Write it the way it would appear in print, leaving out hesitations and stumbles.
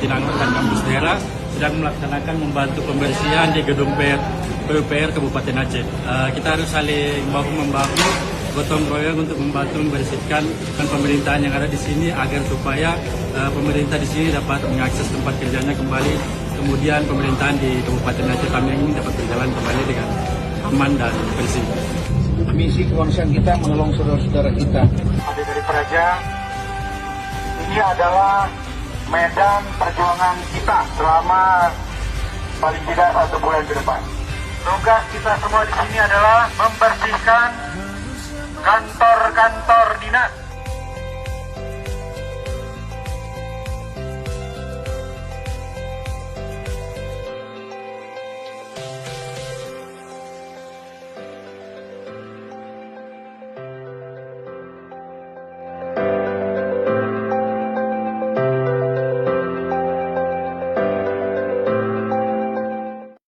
Jatinangor dan kampus daerah sedang melaksanakan membantu pembersihan di gedung PUPR Kabupaten Aceh. Kita harus saling bahu-membahu, gotong royong untuk membantu membersihkan dan pemerintahan yang ada di sini agar supaya pemerintah di sini dapat mengakses tempat kerjanya kembali. Kemudian pemerintahan di Kabupaten Aceh Tamiang ini dapat berjalan kembali dengan aman dan bersih. Misi kemanusiaan kita menolong saudara-saudara kita. Adik dari Praja, ini adalah medan perjuangan kita selama paling tidak 1 bulan ke depan. Tugas kita semua di sini adalah membersihkan kantor-kantor dinas